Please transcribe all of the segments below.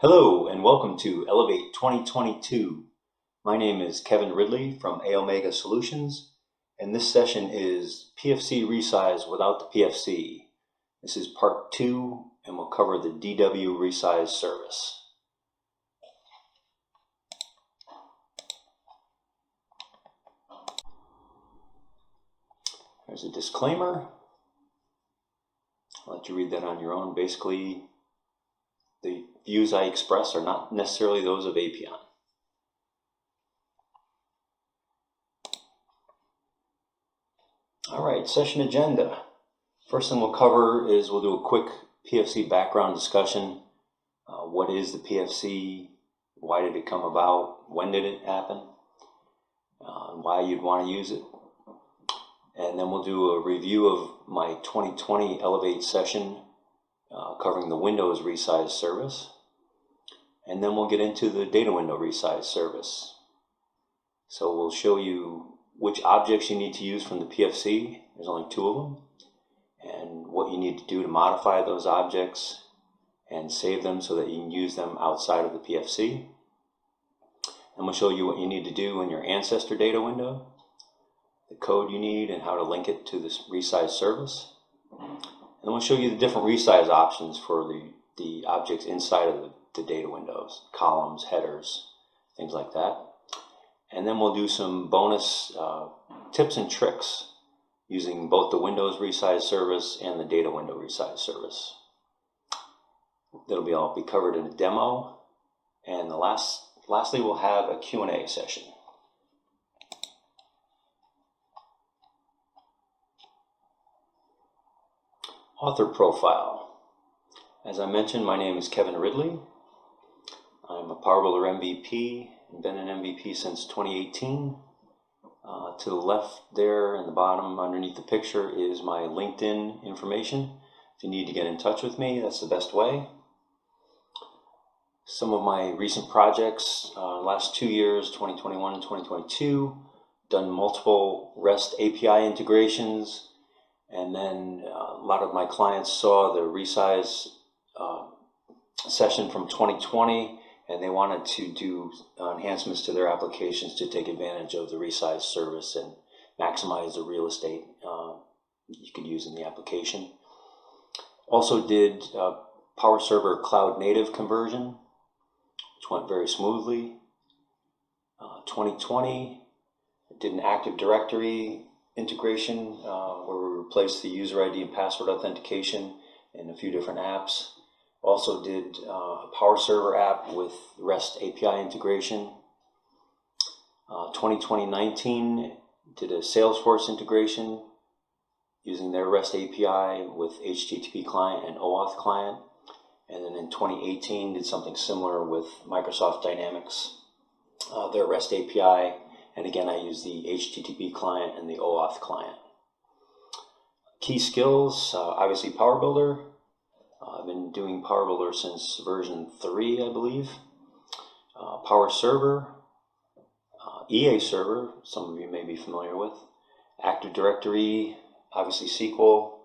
Hello and welcome to Elevate 2022. My name is Kevin Ridley from Omega Solutions, and this session is PFC Resize without the PFC. This is part 2, and we'll cover the DW Resize service. There's a disclaimer. I'll let you read that on your own. Basically, the views I express are not necessarily those of Apion. All right, session agenda. First thing we'll cover is we'll do a quick PFC background discussion. What is the PFC? Why did it come about? When did it happen? Why you'd want to use it. And then we'll do a review of my 2020 Elevate session covering the Windows Resize service. And then we'll get into the data window resize service. So we'll show you which objects you need to use from the PFC. There's only 2 of them. And what you need to do to modify those objects and save them so that you can use them outside of the PFC. And we'll show you what you need to do in your Ancestor data window, the code you need, and how to link it to this resize service. And then we'll show you the different resize options for the objects inside of the data windows, columns, headers, things like that. And then we'll do some bonus tips and tricks using both the Windows Resize service and the data window resize service. That'll all be covered in a demo. And lastly, we'll have a Q&A session. Author profile. As I mentioned, my name is Kevin Ridley. I'm a PowerBuilder MVP and been an MVP since 2018. To the left there in the bottom underneath the picture is my LinkedIn information. If you need to get in touch with me, that's the best way. Some of my recent projects, last 2 years, 2021 and 2022, done multiple REST API integrations. And then a lot of my clients saw the Resize session from 2020, and they wanted to do enhancements to their applications to take advantage of the Resize service and maximize the real estate you could use in the application. Also did Power Server Cloud Native conversion, which went very smoothly. 2020, did an Active Directory integration where we replaced the user ID and password authentication in a few different apps. Also did a Power Server app with REST API integration. 2019 did a Salesforce integration using their REST API with HTTP client and OAuth client. And then in 2018 did something similar with Microsoft Dynamics, their REST API. And again, I use the HTTP client and the OAuth client. Key skills, obviously PowerBuilder. I've been doing PowerBuilder since version 3, I believe. Power Server, EA Server, some of you may be familiar with. Active Directory, obviously SQL.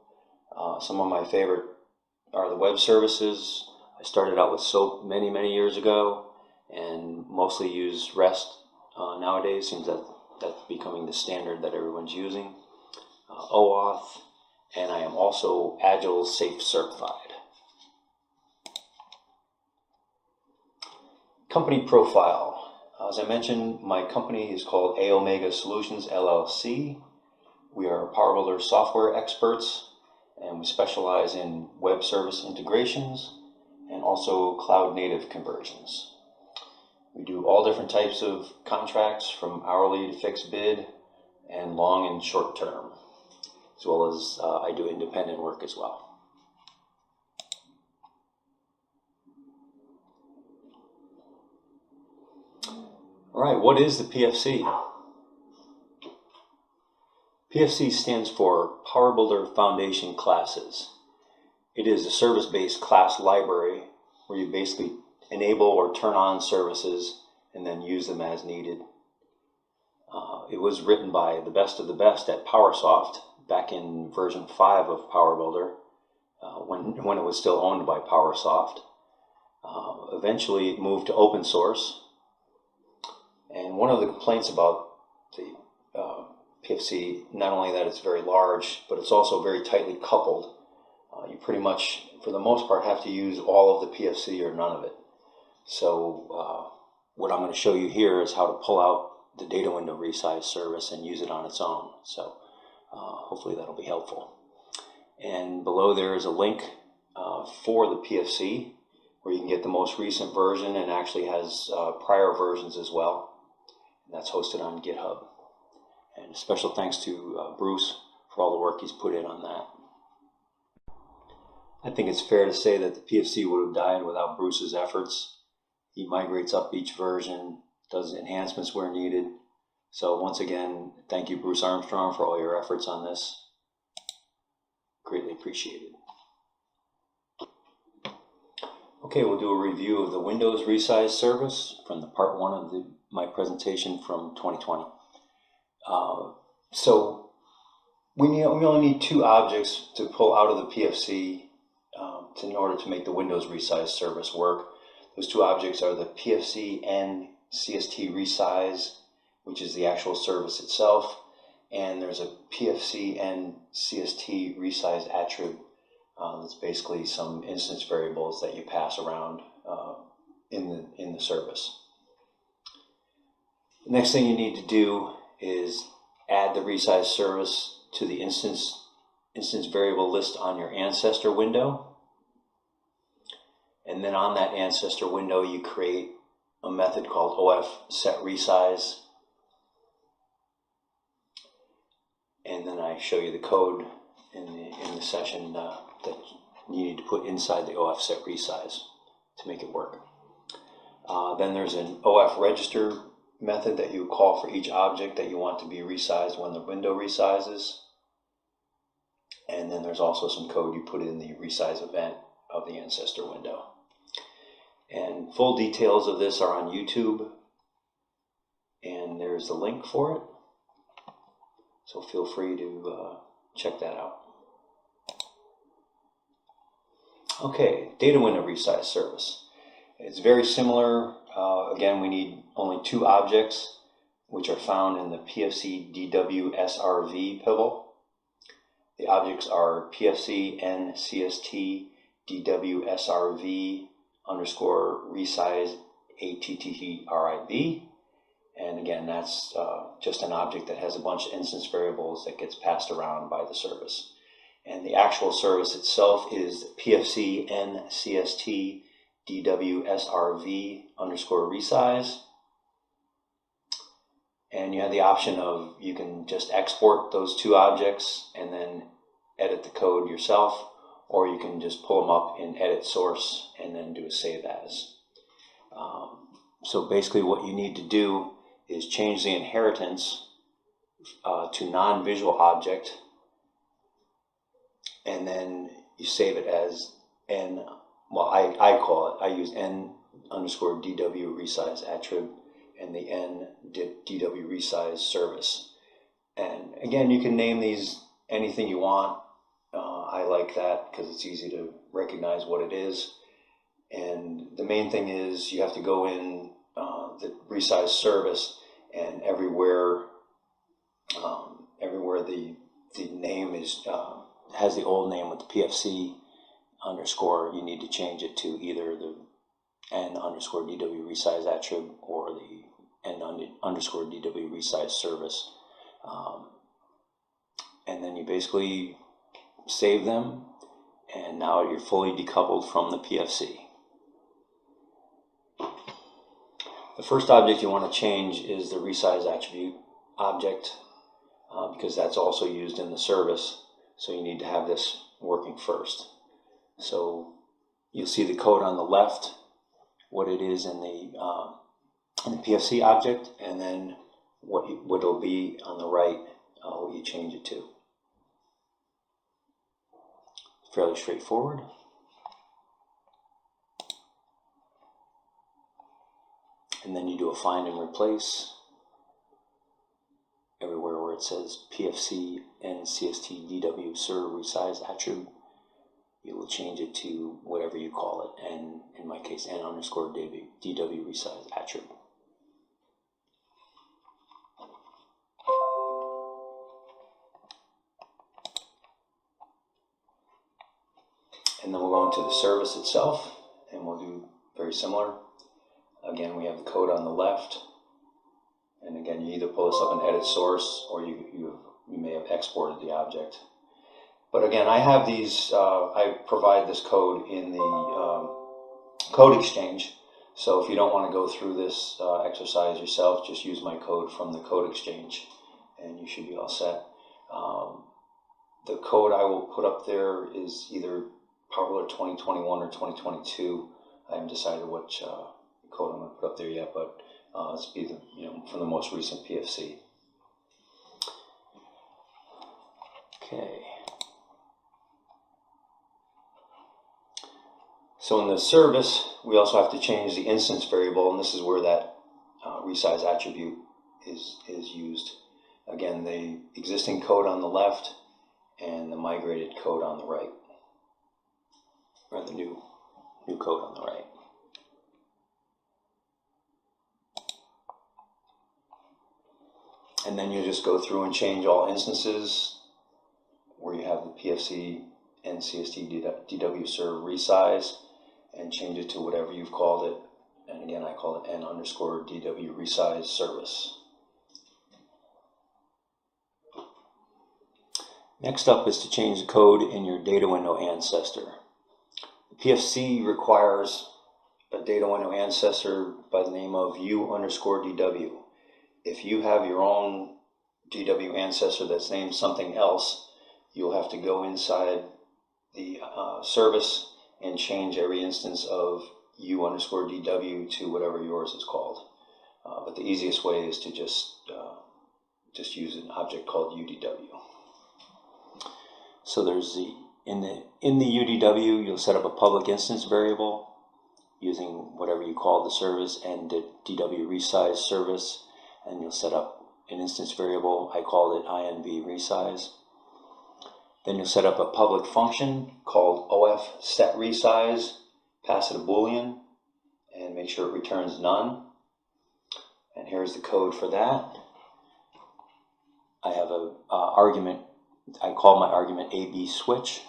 Some of my favorite are the web services. I started out with SOAP many years ago and mostly use REST. Nowadays, seems that that's becoming the standard that everyone's using. OAuth, and I am also Agile Safe certified. Company profile. As I mentioned, my company is called Omega Solutions LLC. We are PowerBuilder software experts, and we specialize in web service integrations and also cloud native conversions. We do all different types of contracts, from hourly to fixed bid and long and short term, as well as I do independent work as well. All right, what is the PFC? PFC stands for PowerBuilder Foundation Classes. It is a service-based class library where you basically enable or turn on services and then use them as needed. It was written by the best of the best at PowerSoft back in version 5 of PowerBuilder when it was still owned by PowerSoft. Eventually it moved to open source. And one of the complaints about the PFC, not only that it's very large, but it's also very tightly coupled. You pretty much, for the most part, have to use all of the PFC or none of it. So what I'm going to show you here is how to pull out the data window resize service and use it on its own. So hopefully that'll be helpful. And below there is a link for the PFC where you can get the most recent version, and actually has prior versions as well. And that's hosted on GitHub. And special thanks to Bruce for all the work he's put in on that. I think it's fair to say that the PFC would have died without Bruce's efforts. He migrates up each version, does enhancements where needed. So once again, thank you, Bruce Armstrong, for all your efforts on this. Greatly appreciated. Okay, we'll do a review of the Windows Resize service from the part one of my presentation from 2020. So we only need two objects to pull out of the PFC in order to make the Windows Resize service work. Those two objects are the PFC and CST Resize, which is the actual service itself, and there's a PFC and CST Resize attribute. That's basically some instance variables that you pass around in the service. The next thing you need to do is add the resize service to the instance variable list on your Ancestor window. And then on that Ancestor window, you create a method called OF_set_resize. And then I show you the code in the session that you need to put inside the OF_set_resize to make it work. Then there's an OF register method that you call for each object that you want to be resized when the window resizes. And then there's also some code you put in the resize event of the Ancestor window. And full details of this are on YouTube, and there's the link for it. So feel free to check that out. Okay, data window resize service. It's very similar. Again, we need only two objects, which are found in the PFC DW_SRV pivotal. The objects are PFC and CST DW_SRV _resize ATTRIB. And again, that's just an object that has a bunch of instance variables that gets passed around by the service. And the actual service itself is PFC and CST DW_SRV _resize. And you have the option of, you can just export those two objects and then edit the code yourself, or you can just pull them up in edit source and then do a save as. So basically what you need to do is change the inheritance to non-visual object, and then you save it as n, well, I call it, I use n_DW resize attrib and the n DW resize service. And again, you can name these anything you want. I like that because it's easy to recognize what it is. And the main thing is you have to go in the resize service, and everywhere the name is has the old name with the PFC underscore, you need to change it to either the n_DW resize attrib or the n_DW resize service. And then you basically save them, and now you're fully decoupled from the PFC. The first object you want to change is the resize attribute object, because that's also used in the service. So you need to have this working first. So you'll see the code on the left, what it is in the PFC object, and then what it'll be on the right, what you change it to. Fairly straightforward. And then you do a find and replace everywhere where it says PFC and CST DW resize attribute. you will change it to whatever you call it, and in my case, n_dw resize attribute. And then we'll go into the service itself, and we'll do very similar. Again, we have the code on the left, and again, you either pull this up and edit source, or you may have exported the object. But again, I have these, I provide this code in the code exchange, so if you don't want to go through this exercise yourself, just use my code from the code exchange, and you should be all set. The code I will put up there is either Power 2021 or 2022. I haven't decided which code I'm going to put up there yet, but let's be the, from the most recent PFC. Okay. So in the service, we also have to change the instance variable, and this is where that resize attribute is used. Again, the existing code on the left and the migrated code on the right, or the new code on the right. And then you just go through and change all instances where you have the PFC and CST DW serve resize, and change it to whatever you've called it. And again, I call it n_dw resize service. Next up is to change the code in your data window ancestor. The PFC requires a data window ancestor by the name of u_dw. If you have your own DW ancestor that's named something else, you'll have to go inside the service and change every instance of u_dw to whatever yours is called. But the easiest way is to just use an object called UDW. So there's in the UDW, you'll set up a public instance variable using whatever you call the service and the DW resize service, and you'll set up an instance variable. I called it inv resize. Then you'll set up a public function called of set resize, pass it a boolean, and make sure it returns none. And here's the code for that. I have a argument. I call my argument AB switch.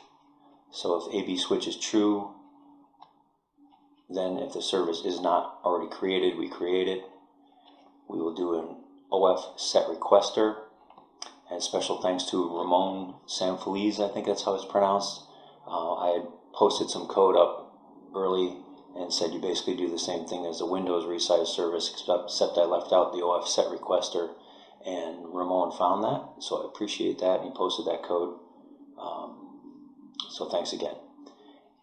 So if AB switch is true, then if the service is not already created, we create it. We will do an OF set requester. And special thanks to Ramon Sanfeliz, I think that's how it's pronounced. I had posted some code up early and said you basically do the same thing as the Windows resize service, except I left out the OF set requester, and Ramon found that, so I appreciate that. He posted that code, so thanks again.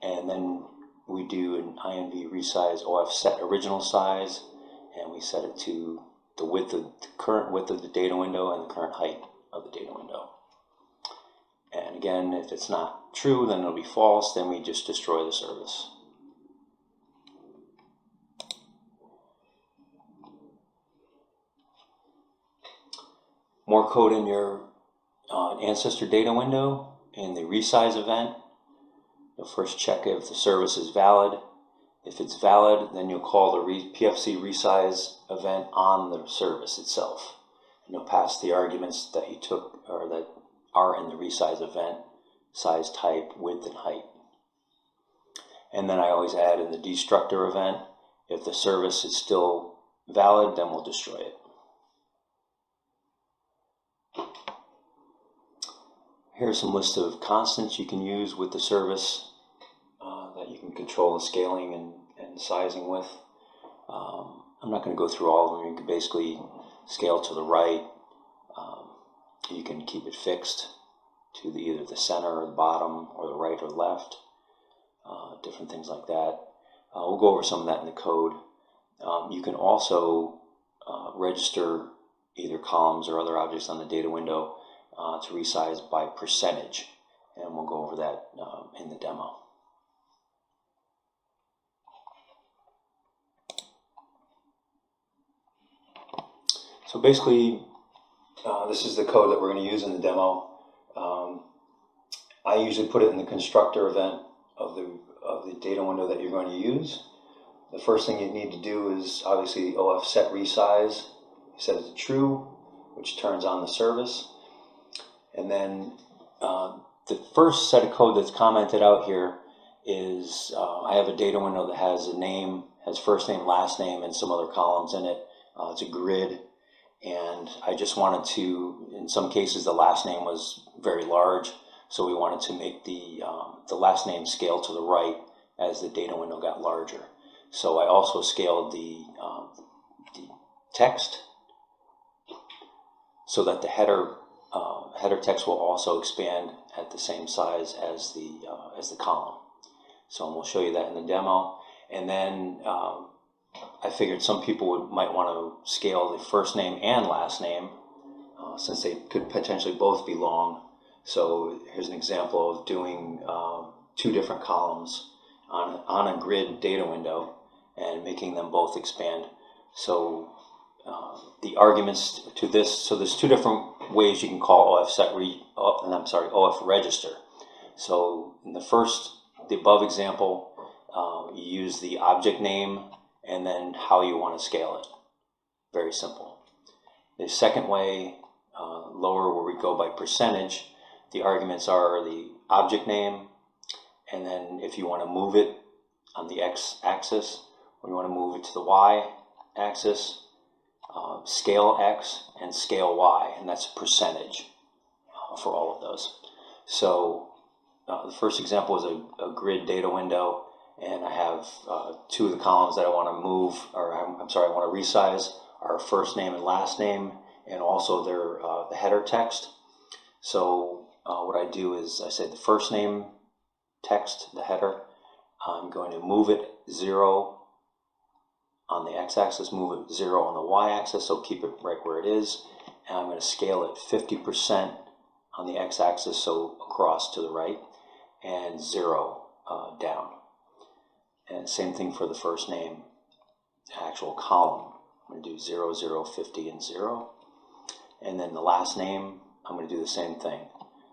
And then we do an inv resize OF set original size, and we set it to the current width of the data window and the current height of the data window. And again, if it's not true, then it'll be false, then we just destroy the service. More code in your Ancestor data window. In the resize event, you'll first check if the service is valid. If it's valid, then you'll call the PFC resize event on the service itself. And you'll pass the arguments that you took, or that are in the resize event: size, type, width, and height. And then I always add in the destructor event, if the service is still valid, then we'll destroy it. Here's some list of constants you can use with the service that you can control the scaling and sizing with. I'm not going to go through all of them. You can basically scale to the right. You can keep it fixed to either the center or the bottom or the right or left. Different things like that. We'll go over some of that in the code. You can also register either columns or other objects on the data window to resize by percentage, and we'll go over that in the demo. So basically, this is the code that we're going to use in the demo. I usually put it in the constructor event the data window that you're going to use. The first thing you need to do is obviously OF set resize. You set it to true, which turns on the service. And then the first set of code that's commented out here is I have a data window that has a name, has first name, last name, and some other columns in it. It's a grid, and I just wanted to, in some cases the last name was very large, so we wanted to make the last name scale to the right as the data window got larger. So I also scaled the text so that the header text will also expand at the same size as the column. So we'll show you that in the demo. And then I figured some people might want to scale the first name and last name since they could potentially both be long. So here's an example of doing two different columns on a grid data window and making them both expand. So the arguments to this, so there's two different ways you can call OF register. So in the above example, you use the object name and then how you want to scale it. Very simple. The second way, lower, where we go by percentage, the arguments are the object name, and then if you want to move it on the x-axis, or you want to move it to the y-axis, scale x and scale y, and that's a percentage for all of those. So the first example is a grid data window, and I have two of the columns that I want to move, or I want to resize, are first name and last name, and also their the header text. So what I do is I say the first name text, the header, I'm going to move it 0 on the x-axis, move it 0 on the y-axis, so keep it right where it is, and I'm going to scale it 50% on the x-axis, so across to the right, and 0 down. And same thing for the first name, actual column. I'm going to do 0, 0, 50, and 0. And then the last name, I'm going to do the same thing.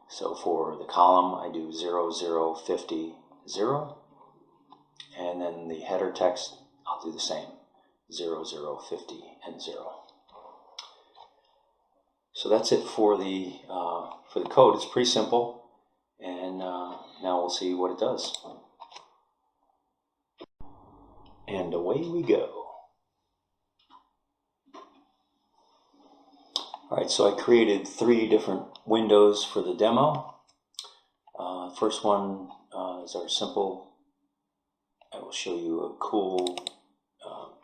So for the column, I do 0, 0, 50, 0. And then the header text, I'll do the same, 0, 0, 50, and 0. So that's it for the code. It's pretty simple, and now we'll see what it does. And away we go. Alright, so I created 3 different windows for the demo. First one is our simple. I will show you a cool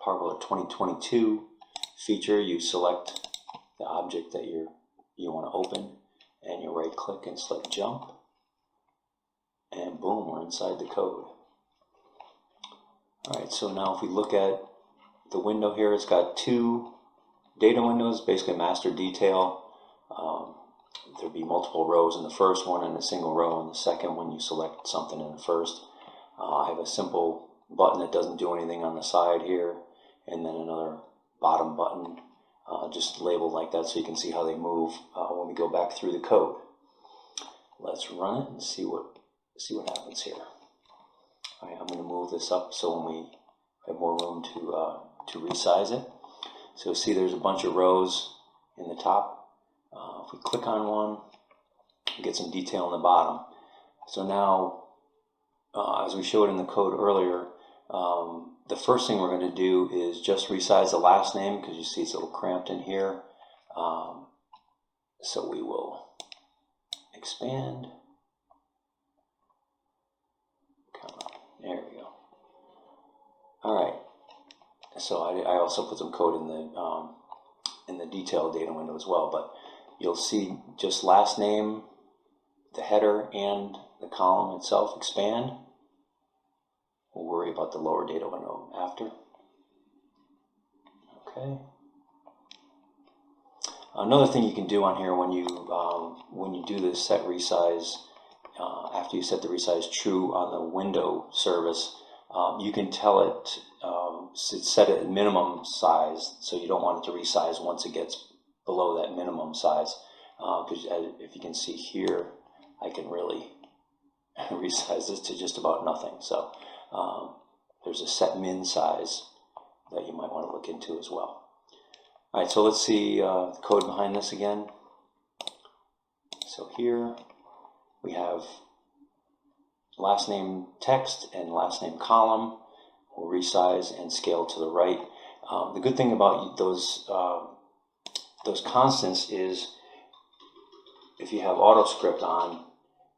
Parvo 2022 feature. You select the object that you want to open, and you right click and select jump, and boom, we're inside the code. Alright, so now if we look at the window here, it's got 2 data windows, basically master detail. There'll be multiple rows in the first one and a single row in the second when you select something in the first. I have a simple button that doesn't do anything on the side here, and then another bottom button just labeled like that so you can see how they move when we go back through the code. Let's run it and see what happens here. All right, I'm going to move this up so when we have more room to resize it. So see there's a bunch of rows in the top. If we click on one, we get some detail in the bottom. So now, as we showed in the code earlier, the first thing we're going to do is just resize the last name, because you see it's a little cramped in here. So we will expand. Come on, there we go. All right. So I also put some code in the detail data window as well, but you'll see just last name, the header, and the column itself expand. We'll worry about the lower data window after. Okay. Another thing you can do on here when you do this set resize, after you set the resize true on the window service, you can tell it set it at minimum size, so you don't want it to resize once it gets below that minimum size. Because if you can see here, I can really resizes to just about nothing. So there's a set min size that you might want to look into as well. All right, so let's see the code behind this again. So here we have last name text and last name column. We'll resize and scale to the right. The good thing about those constants is if you have AutoScript on,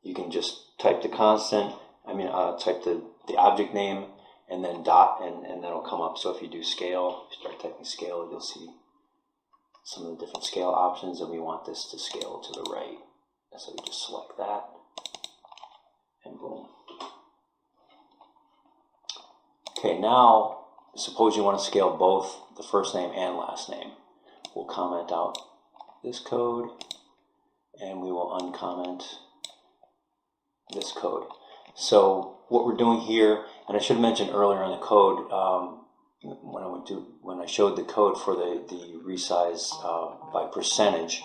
you can just type the constant, type the object name and then dot, and that'll come up. So if you do scale, if you start typing scale, you'll see some of the different scale options, and we want this to scale to the right. And so we just select that, and boom. Okay, now suppose you want to scale both the first name and last name. We'll comment out this code, and we will uncomment this code. So what we're doing here, and I should have mentioned earlier in the code, when I showed the code for the resize by percentage,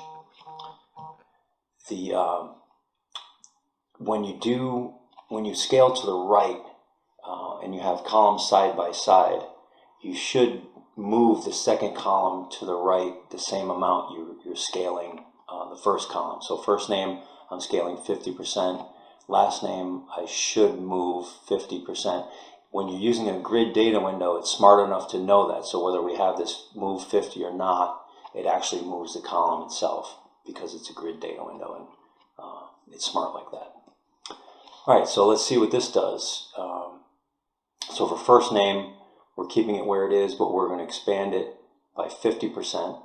when you scale to the right and you have columns side by side, you should move the second column to the right the same amount you're scaling the first column. So first name, I'm scaling 50%. Last name, I should move 50%. When you're using a grid data window, it's smart enough to know that. So whether we have this move 50 or not, it actually moves the column itself because it's a grid data window, and it's smart like that. All right, so let's see what this does. So for first name, we're keeping it where it is, but we're going to expand it by 50%.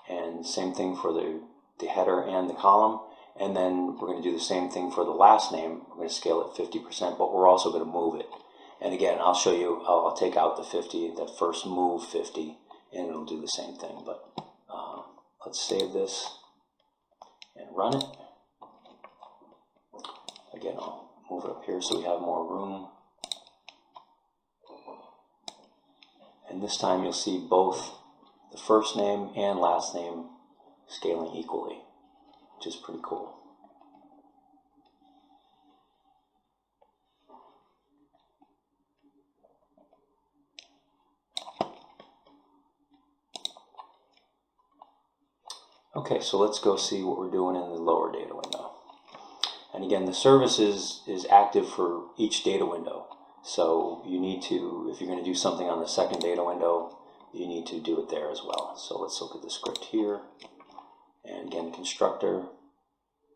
And same thing for the header and the column. And then we're going to do the same thing for the last name. We're going to scale it 50%, but we're also going to move it. And again, I'll show you, I'll take out the 50, that first move 50, and it'll do the same thing. But let's save this and run it. Again, I'll move it up here so we have more room. And this time you'll see both the first name and last name scaling equally, which is pretty cool. Okay, so let's go see what we're doing in the lower data window. And again, the service is active for each data window. So you need to, if you're going to do something on the second data window, you need to do it there as well. So let's look at the script here. And again, constructor,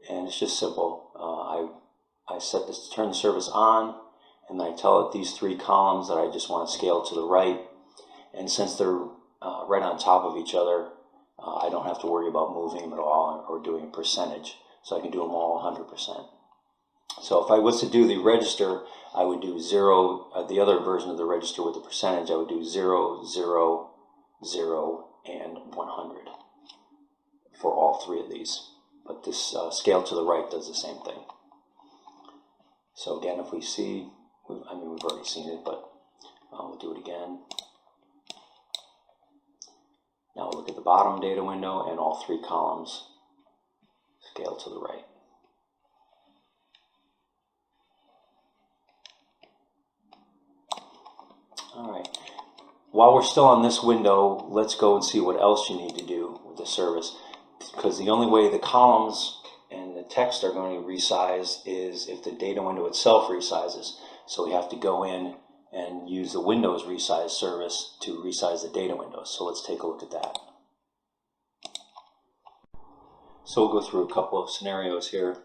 and it's just simple. I set this to turn the service on, and I tell it these three columns that I just want to scale to the right. And since they're right on top of each other, I don't have to worry about moving them at all or doing a percentage. So I can do them all 100%. So if I was to do the register, I would do 0, the other version of the register with the percentage, I would do 0, 0, 0, and 100 for all three of these. But this scale to the right does the same thing. So again, if we see, we've already seen it, but we'll do it again. Now we'll look at the bottom data window, and all three columns scale to the right. All right. While we're still on this window, let's go and see what else you need to do with the service. Because the only way the columns and the text are going to resize is if the data window itself resizes. So we have to go in and use the Windows resize service to resize the data windows. So let's take a look at that. So we'll go through a couple of scenarios here.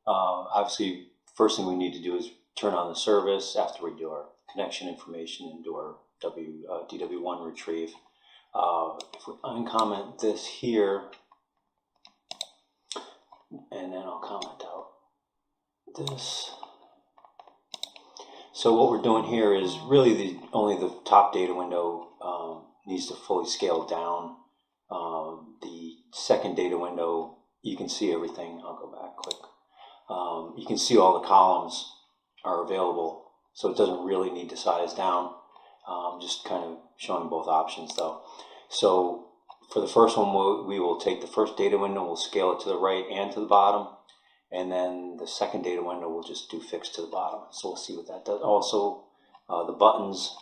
Obviously, first thing we need to do is turn on the service after we do our connection information and do our DW1 retrieve. If we uncomment this here, and then I'll comment out this. So what we're doing here is really only the top data window needs to fully scale down. The second data window, you can see everything. I'll go back quick. You can see all the columns are available, so it doesn't really need to size down. Just kind of showing both options though. So for the first one, we will take the first data window, we'll scale it to the right and to the bottom, and then the second data window will just do fix to the bottom. So we'll see what that does. Also, the buttons,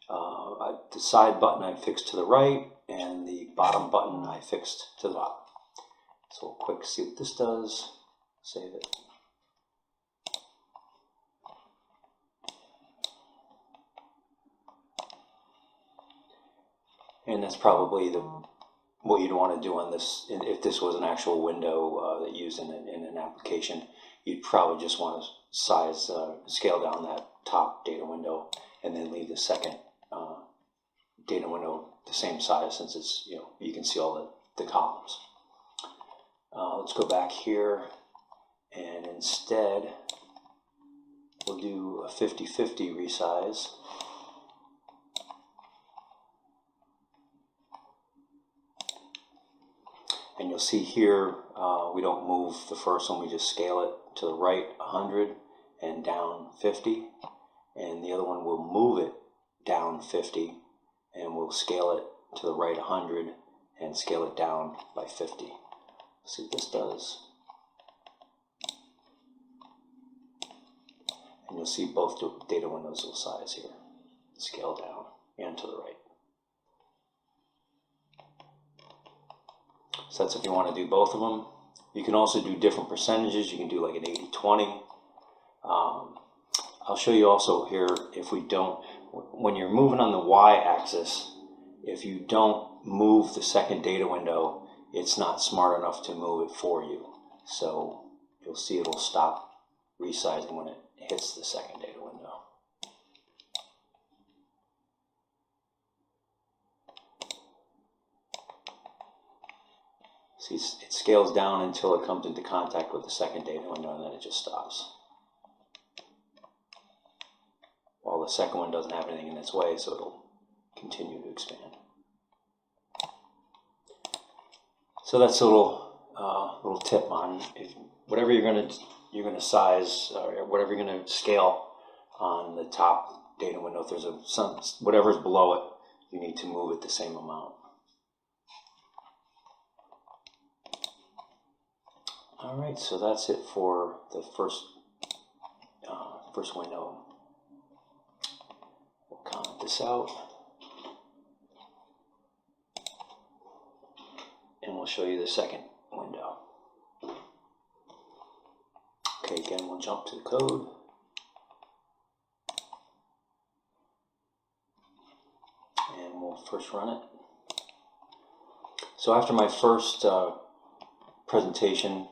the side button I fixed to the right, and the bottom button I fixed to the bottom. So we'll quick see what this does. Save it. And that's probably what you'd want to do on this. If this was an actual window that you used in an application, you'd probably just want to scale down that top data window, and then leave the second data window the same size, since it's, you can see all the columns. Let's go back here, and instead we'll do a 50-50 resize. And you'll see here, we don't move the first one, we just scale it to the right 100 and down 50. And the other one will move it down 50, and we'll scale it to the right 100 and scale it down by 50. Let's see what this does. And you'll see both data windows will size here. Scale down and to the right. So that's if you want to do both of them. You can also do different percentages. You can do like an 80-20. I'll show you also here, if we don't, when you're moving on the y-axis, if you don't move the second data window, it's not smart enough to move it for you. So you'll see it'll stop resizing when it hits the second data window. See, it scales down until it comes into contact with the second data window, and then it just stops. While the second one doesn't have anything in its way, so it'll continue to expand. So that's a little tip on whatever you're gonna size, or whatever you're gonna scale on the top data window. If there's whatever's below it, you need to move it the same amount. All right, so that's it for the first window. We'll comment this out, and we'll show you the second window. Okay, again, we'll jump to the code. And we'll first run it. So after my first presentation,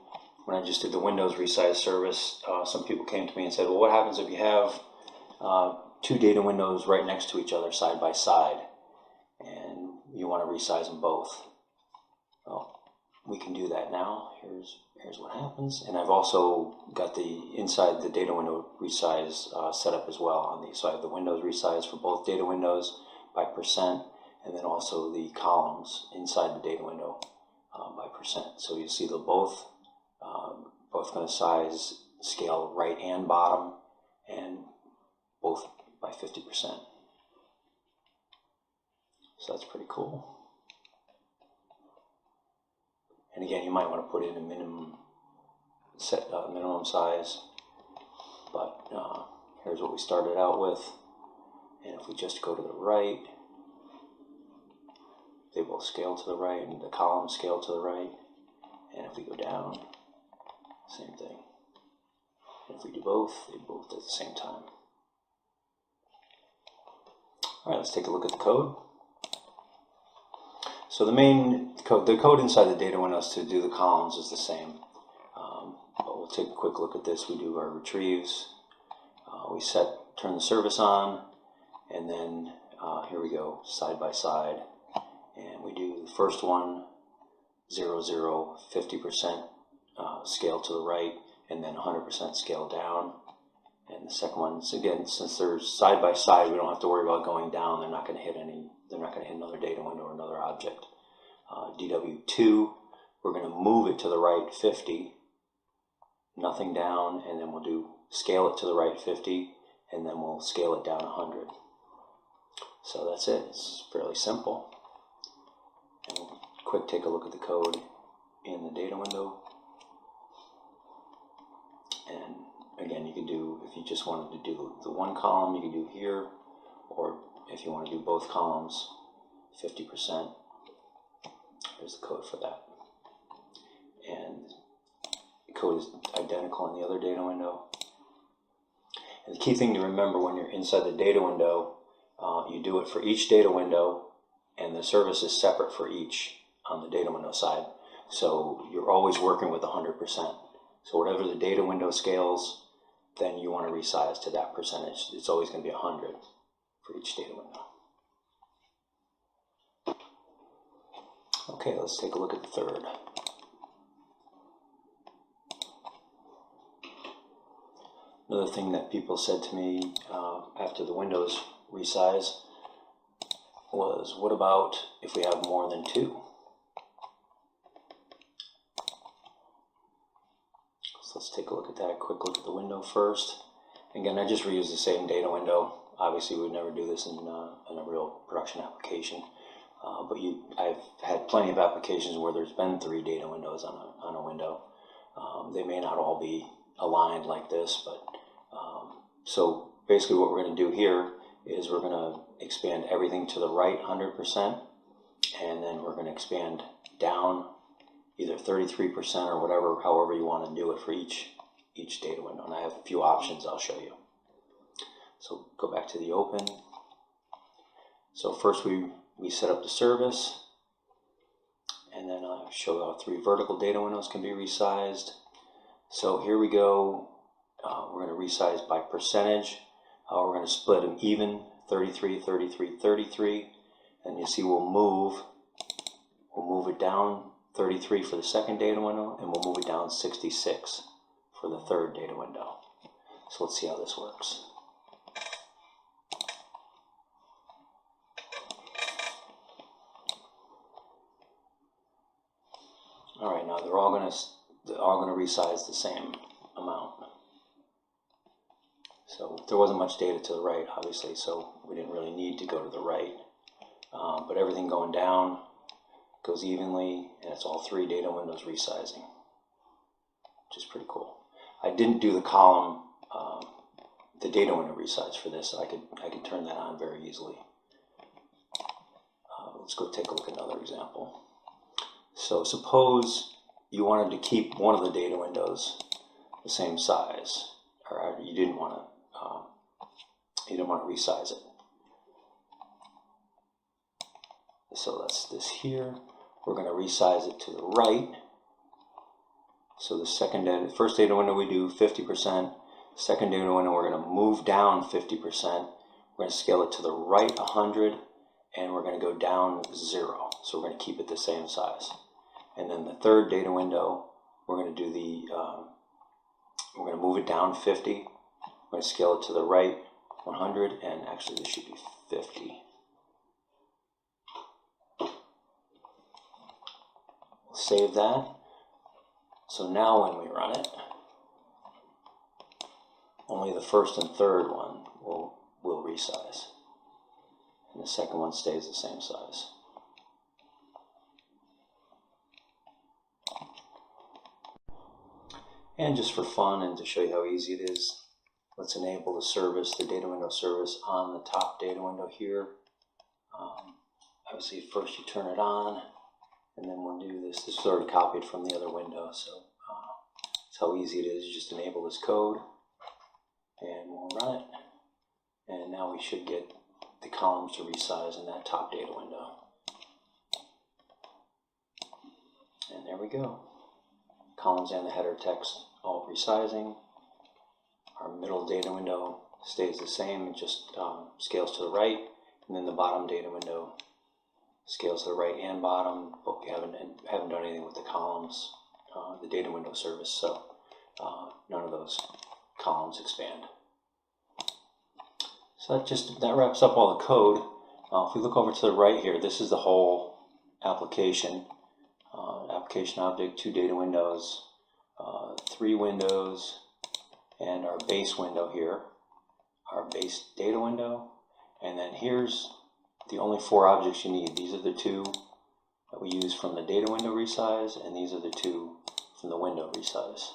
when I just did the Windows Resize service, some people came to me and said, well, what happens if you have two data windows right next to each other side by side, and you want to resize them both? Well, we can do that now. Here's what happens. And I've also got the inside the data window resize set up as well on these. So I have the Windows Resize for both data windows by %, and then also the columns inside the data window by %. So you see they're both going to size scale right and bottom, and both by 50%. So that's pretty cool. And again, you might want to put in a minimum size, but here's what we started out with. And if we just go to the right, they both scale to the right, and the columns scale to the right. And if we go down, same thing. And if we do both, they both at the same time. All right, let's take a look at the code. So the main code, the code inside the data windows to do the columns is the same. But we'll take a quick look at this. We do our retrieves. We turn the service on, and then here we go, side by side. And we do the first one, 0, 0, 50% scale to the right, and then 100% scale down. And the second one, again, since they're side by side, we don't have to worry about going down. They're not going to hit another data window or another object. DW2, we're going to move it to the right 50, nothing down, and then we'll do scale it to the right 50, and then we'll scale it down 100. So that's it. It's fairly simple. And we'll quick take a look at the code in the data window. And again, you can do, if you just wanted to do the one column, you can do here, or if you want to do both columns, 50%. There's the code for that. And the code is identical in the other data window. And the key thing to remember when you're inside the data window, you do it for each data window, and the service is separate for each on the data window side. So you're always working with 100%. So whatever the data window scales, then you want to resize to that percentage. It's always going to be 100 for each data window. Okay, let's take a look at the third. Another thing that people said to me after the Windows resize was, what about if we have more than two? So let's take a look at that. A quick look at the window first. Again, I just reuse the same data window. Obviously, we would never do this in a real production application. But I've had plenty of applications where there's been 3 data windows on a window. They may not all be aligned like this, but so basically what we're going to do here is we're going to expand everything to the right 100%, and then we're going to expand down either 33% or whatever, however you want to do it for each data window. And I have a few options I'll show you. So go back to the open. So first we set up the service, and then I'll show how 3 vertical data windows can be resized. So here we go. We're going to resize by percentage. We're going to split them even, 33, 33, 33. And you see we'll move it down 33 for the second data window, and we'll move it down 66 for the third data window. So let's see how this works. All right, now they're all going to resize the same amount. So there wasn't much data to the right, obviously, so we didn't really need to go to the right. But everything going down goes evenly, and it's all 3 data windows resizing, which is pretty cool. I didn't do the column, the data window resize for this. So I could turn that on very easily. Let's go take a look at another example. So suppose you wanted to keep one of the data windows the same size, or you didn't want to resize it. So that's this here. We're going to resize it to the right. So the first data window we do 50%. Second data window we're going to move down 50%. We're going to scale it to the right 100, and we're going to go down 0. So we're going to keep it the same size. And then the third data window, we're going to do we're going to move it down 50. We're going to scale it to the right 100, and actually this should be 50. We'll save that. So now when we run it, only the first and third one will resize, and the second one stays the same size. And just for fun and to show you how easy it is, let's enable the service, the data window service, on the top data window here. Obviously first you turn it on, and then we'll do this. This is already copied from the other window, so that's how easy it is. You just enable this code, and we'll run it. And now we should get the columns to resize in that top data window. And there we go. Columns and the header text all resizing. Our middle data window stays the same, it just scales to the right, and then the bottom data window scales to the right and bottom, but we haven't done anything with the columns, the data window service, so none of those columns expand. So that wraps up all the code. If we look over to the right here, this is the whole application. Application object, 2 data windows, 3 windows, and our base window here, our base data window, and then here's the only 4 objects you need. These are the 2 that we use from the data window resize, and these are the 2 from the window resize.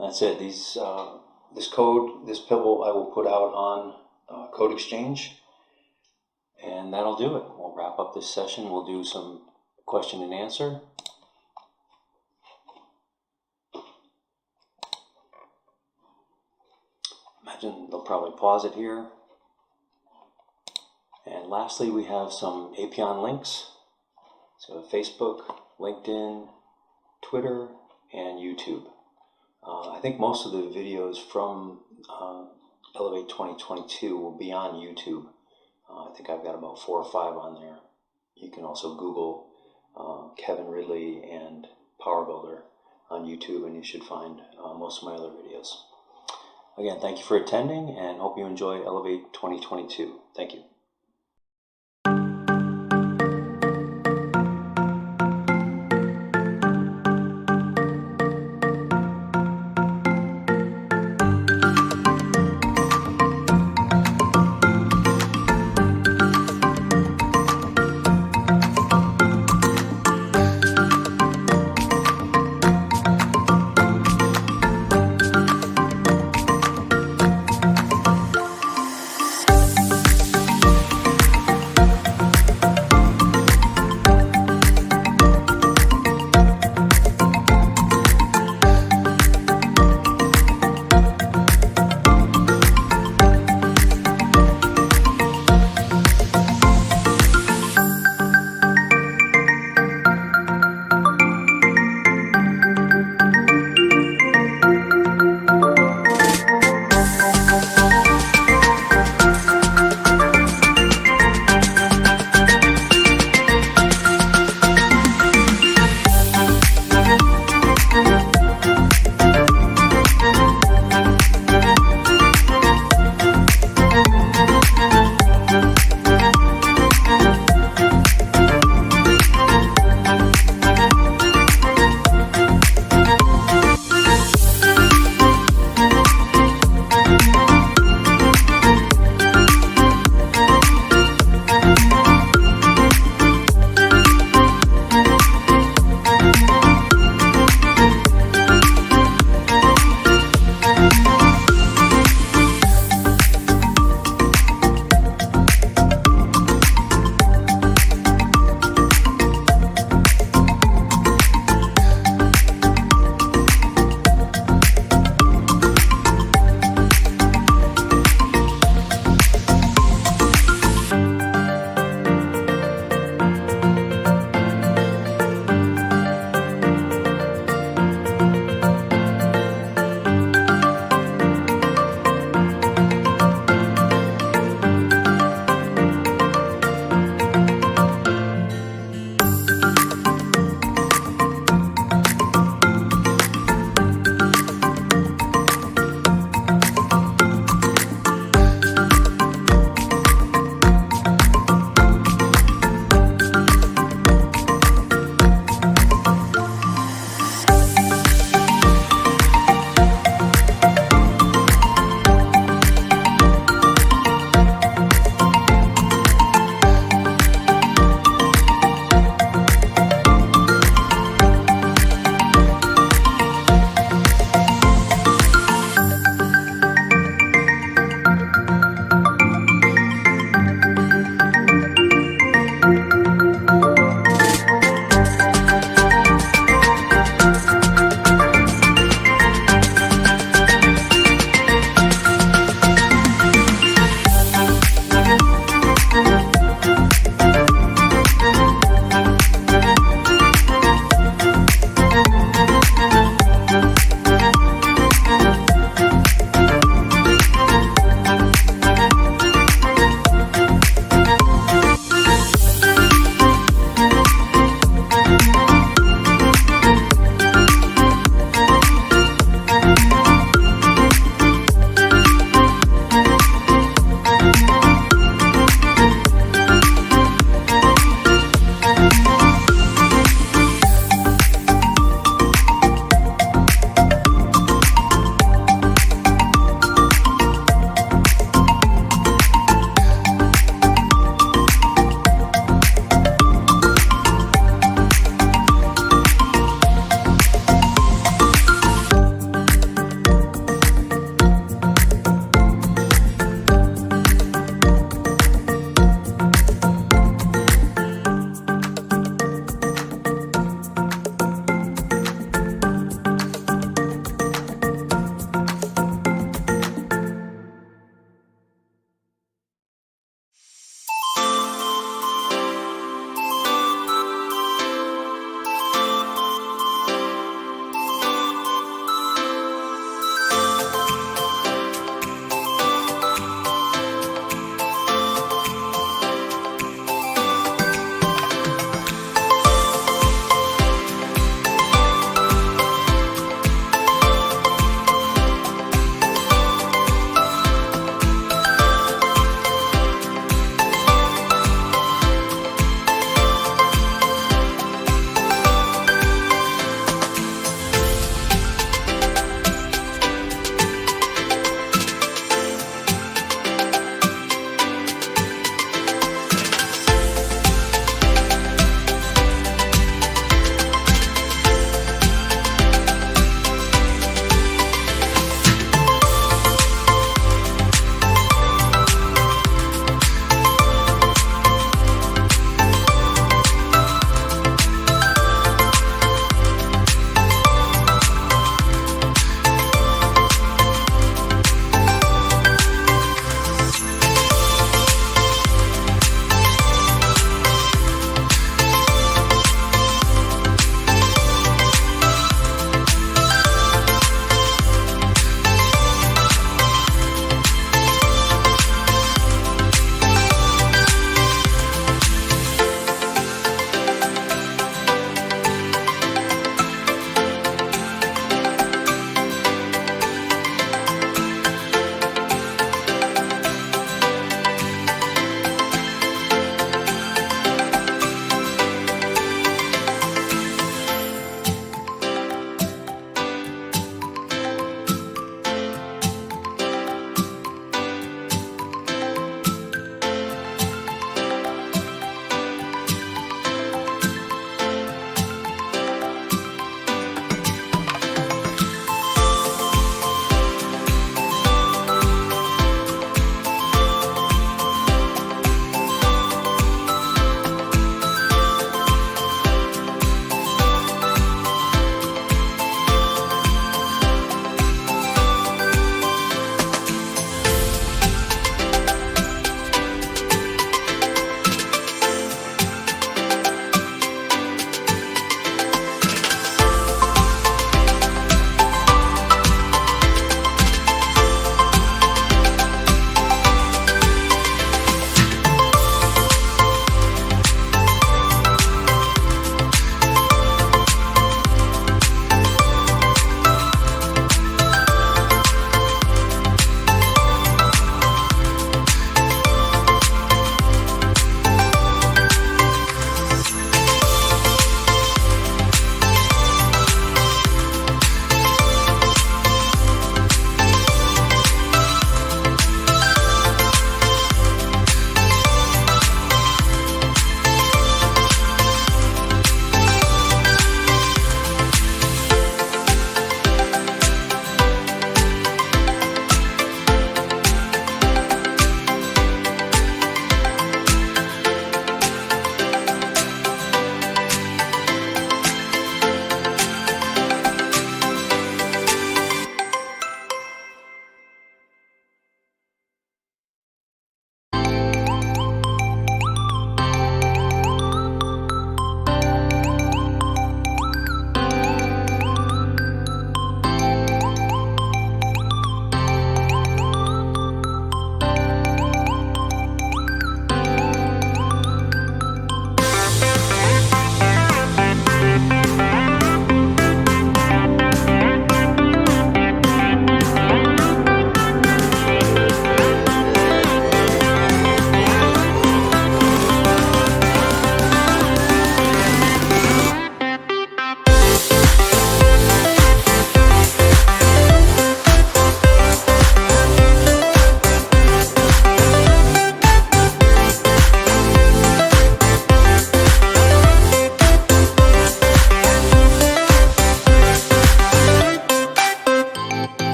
That's it. These this code, this pivot, I will put out on Code Exchange, and that'll do it. We'll wrap up this session. We'll do some question and answer. Imagine they'll probably pause it here. And lastly, we have some Apion links. So Facebook, LinkedIn, Twitter, and YouTube. I think most of the videos from Elevate 2022 will be on YouTube. I think I've got about 4 or 5 on there. You can also Google Kevin Ridley and Power Builder on YouTube, and you should find most of my other videos. Again, thank you for attending, and hope you enjoy Elevate 2022. Thank you.